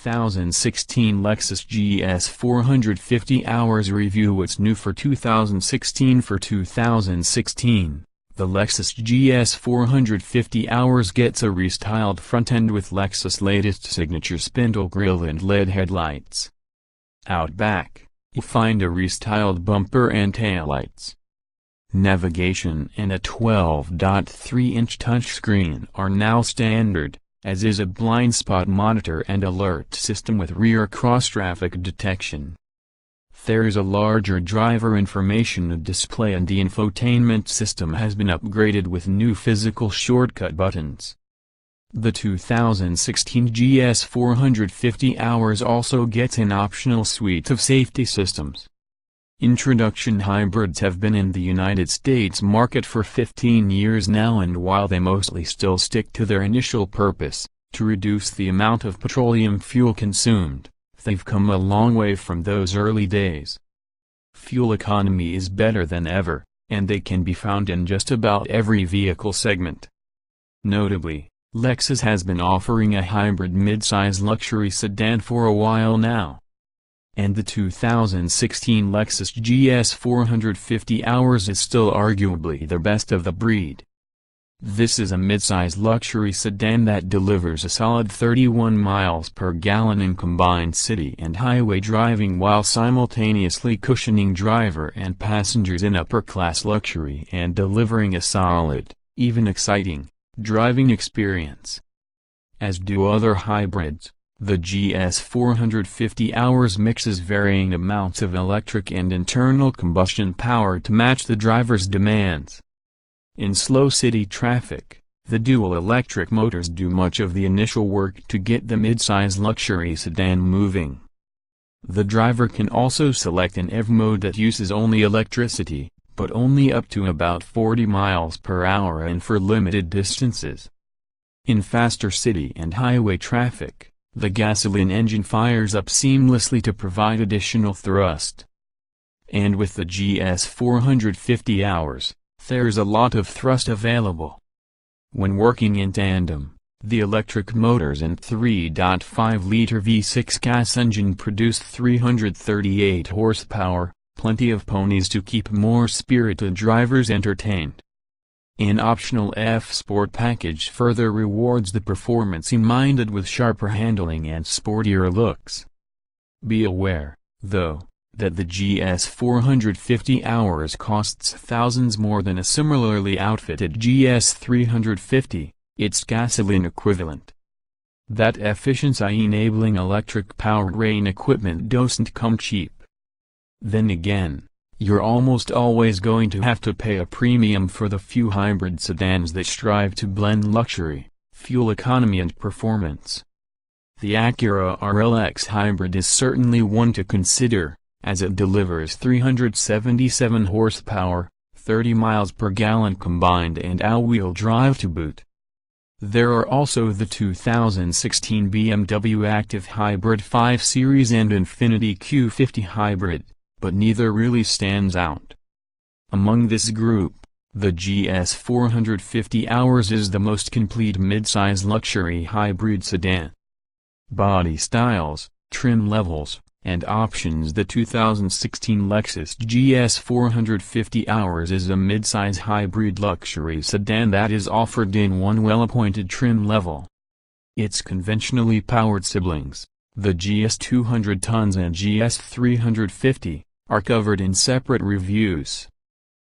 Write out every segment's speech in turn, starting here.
2016 Lexus GS 450 Hours Review. What's new for 2016? For 2016, the Lexus GS 450 Hours gets a restyled front end with Lexus' latest signature spindle grille and LED headlights. Out back, you'll find a restyled bumper and taillights. Navigation and a 12.3-inch touchscreen are now standard, as is a blind spot monitor and alert system with rear cross-traffic detection. There is a larger driver information display, and the infotainment system has been upgraded with new physical shortcut buttons. The 2016 GS 450 Hours also gets an optional suite of safety systems. Introduction hybrids have been in the United States market for 15 years now, and while they mostly still stick to their initial purpose, to reduce the amount of petroleum fuel consumed, they've come a long way from those early days. Fuel economy is better than ever, and they can be found in just about every vehicle segment. Notably, Lexus has been offering a hybrid midsize luxury sedan for a while now. And the 2016 Lexus GS 450 Hours is still arguably the best of the breed. This is a midsize luxury sedan that delivers a solid 31 miles per gallon in combined city and highway driving, while simultaneously cushioning driver and passengers in upper-class luxury and delivering a solid, even exciting, driving experience. As do other hybrids, the GS 450 Hours mixes varying amounts of electric and internal combustion power to match the driver's demands. In slow city traffic, the dual electric motors do much of the initial work to get the midsize luxury sedan moving. The driver can also select an EV mode that uses only electricity, but only up to about 40 miles per hour and for limited distances. In faster city and highway traffic, the gasoline engine fires up seamlessly to provide additional thrust. And with the GS 450 Hours, there's a lot of thrust available. When working in tandem, the electric motors and 3.5-liter V6 gas engine produce 338 horsepower, plenty of ponies to keep more spirited drivers entertained. An optional F-Sport package further rewards the performance-minded with sharper handling and sportier looks. Be aware, though, that the GS 450 Hours costs thousands more than a similarly outfitted GS 350, its gasoline equivalent. That efficiency-enabling electric powertrain equipment doesn't come cheap. Then again, you're almost always going to have to pay a premium for the few hybrid sedans that strive to blend luxury, fuel economy and performance. The Acura RLX Hybrid is certainly one to consider, as it delivers 377 horsepower, 30 miles per gallon combined and all-wheel drive to boot. There are also the 2016 BMW Active Hybrid 5 Series and Infiniti Q50 Hybrid, but neither really stands out. Among this group, the GS 450 Hours is the most complete midsize luxury hybrid sedan. Body styles, trim levels, and options. The 2016 Lexus GS 450 Hours is a midsize hybrid luxury sedan that is offered in one well-appointed trim level. Its conventionally powered siblings, the GS 200 tons and GS 350, are covered in separate reviews.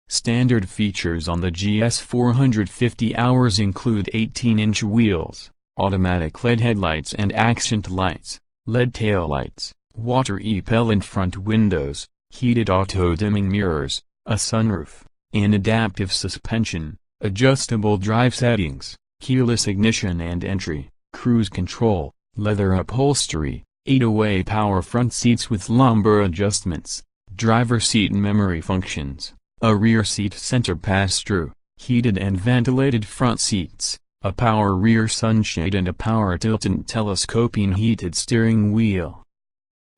Standard features on the GS 450 Hours include 18-inch wheels, automatic LED headlights and accent lights, LED taillights, water repellent front windows, heated auto-dimming mirrors, a sunroof, an adaptive suspension, adjustable drive settings, keyless ignition and entry, cruise control, leather upholstery, 8-way power front seats with lumbar adjustments, driver seat memory functions, a rear seat center pass-through, heated and ventilated front seats, a power rear sunshade and a power tilt and telescoping heated steering wheel.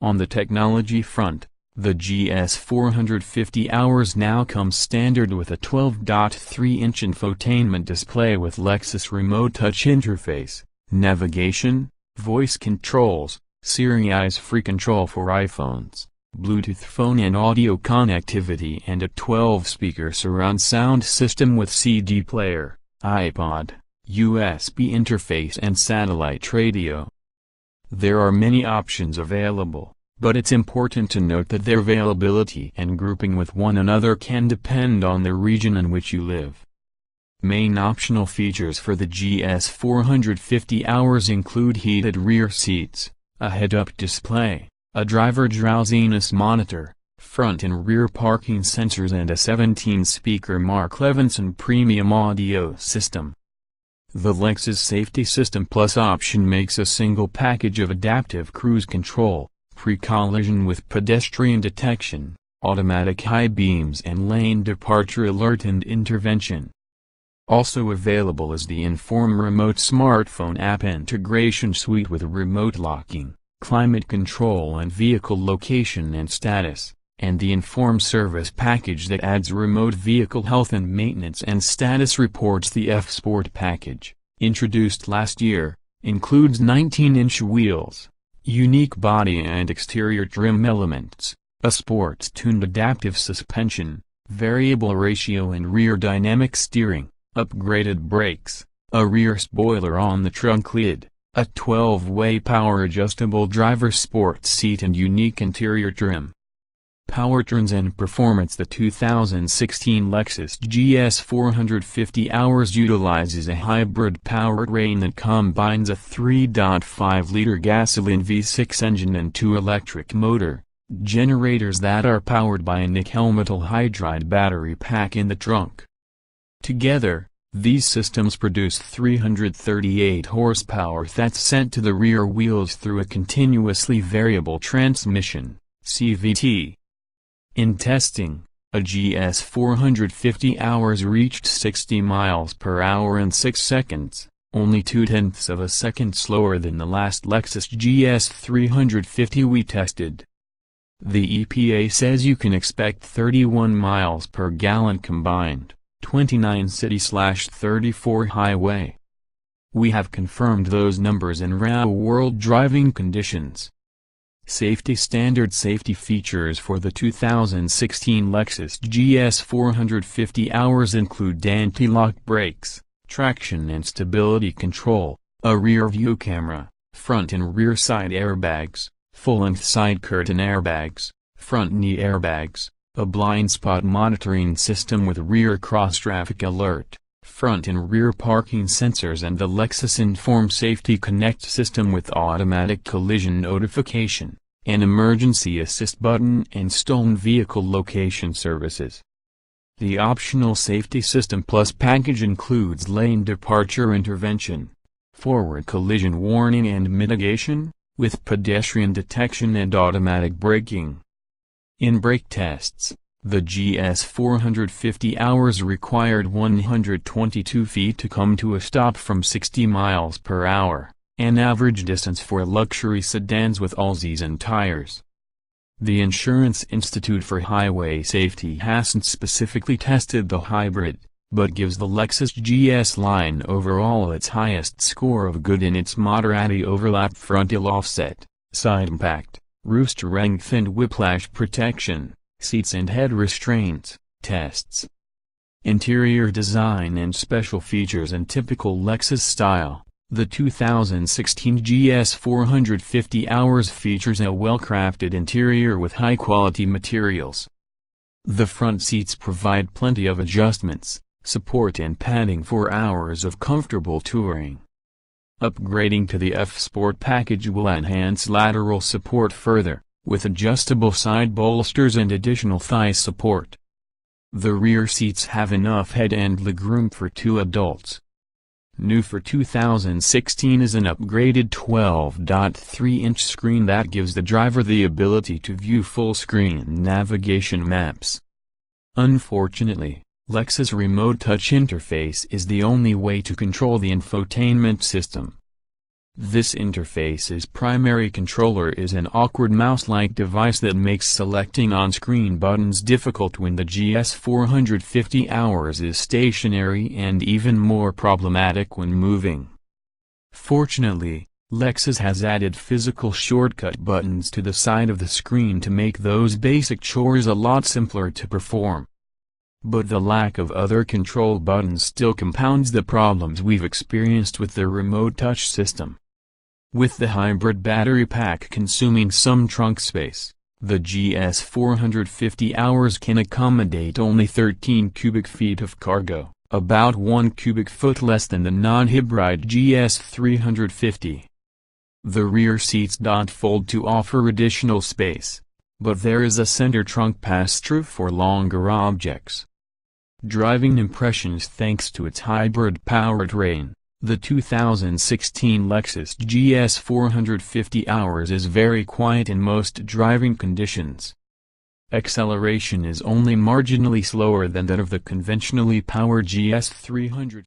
On the technology front, the GS 450 Hours now comes standard with a 12.3-inch infotainment display with Lexus Remote Touch Interface, navigation, voice controls, Series free control for iPhones, Bluetooth phone and audio connectivity, and a 12-speaker surround sound system with CD player, iPod, USB interface and satellite radio. There are many options available, but it's important to note that their availability and grouping with one another can depend on the region in which you live. Main optional features for the GS 450 hours include heated rear seats, a head-up display, a driver drowsiness monitor, front and rear parking sensors, and a 17-speaker Mark Levinson premium audio system. The Lexus Safety System Plus option makes a single package of adaptive cruise control, pre-collision with pedestrian detection, automatic high beams and lane departure alert and intervention. Also available is the Inform Remote smartphone app integration suite with remote locking, climate control and vehicle location and status, and the Inform Service package that adds remote vehicle health and maintenance and status reports. The F-Sport package, introduced last year, includes 19-inch wheels, unique body and exterior trim elements, a sports-tuned adaptive suspension, variable ratio and rear dynamic steering, upgraded brakes, a rear spoiler on the trunk lid, a 12-way power-adjustable driver's sports seat and unique interior trim. Powertrains and performance. The 2016 Lexus GS 450 hours utilizes a hybrid powertrain that combines a 3.5-liter gasoline V6 engine and two electric motor generators that are powered by a nickel-metal hydride battery pack in the trunk. Together, these systems produce 338 horsepower that's sent to the rear wheels through a continuously variable transmission, CVT. In testing, a GS 450 hours reached 60 miles per hour in 6 seconds, only 0.2 of a second slower than the last Lexus GS 350 we tested. The EPA says you can expect 31 miles per gallon combined, 29 city/34 highway. We have confirmed those numbers in real-world driving conditions. Safety standard. Safety features for the 2016 Lexus GS 450 hours include anti-lock brakes, traction and stability control, a rear-view camera, front and rear side airbags, full-length side curtain airbags, front knee airbags, a blind spot monitoring system with rear cross-traffic alert, front and rear parking sensors, and the Lexus Inform Safety Connect system with automatic collision notification, an emergency assist button, and stolen vehicle location services. The optional Safety System Plus package includes lane departure intervention, forward collision warning and mitigation, with pedestrian detection and automatic braking. In brake tests, the GS 450 hours required 122 feet to come to a stop from 60 miles per hour, an average distance for luxury sedans with all season tires. The Insurance Institute for Highway Safety hasn't specifically tested the hybrid, but gives the Lexus GS line overall its highest score of good in its moderate overlap frontal offset, side impact, roof strength and whiplash protection, seats and head restraints, tests. Interior design and special features. In typical Lexus style, the 2016 GS 450 hours features a well-crafted interior with high-quality materials. The front seats provide plenty of adjustments, support and padding for hours of comfortable touring. Upgrading to the F-Sport package will enhance lateral support further, with adjustable side bolsters and additional thigh support. The rear seats have enough head and legroom for 2 adults. New for 2016 is an upgraded 12.3-inch screen that gives the driver the ability to view full-screen navigation maps. Unfortunately, Lexus Remote Touch interface is the only way to control the infotainment system. This interface's primary controller is an awkward mouse-like device that makes selecting on-screen buttons difficult when the GS 450 hours is stationary and even more problematic when moving. Fortunately, Lexus has added physical shortcut buttons to the side of the screen to make those basic chores a lot simpler to perform. But the lack of other control buttons still compounds the problems we've experienced with the remote touch system. With the hybrid battery pack consuming some trunk space, the GS 450 hours can accommodate only 13 cubic feet of cargo, about 1 cubic foot less than the non-hybrid GS 350. The rear seats don't fold to offer additional space, but there is a center trunk pass-through for longer objects. Driving impressions. Thanks to its hybrid powertrain, the 2016 Lexus GS 450 hours is very quiet in most driving conditions. Acceleration is only marginally slower than that of the conventionally powered GS 300.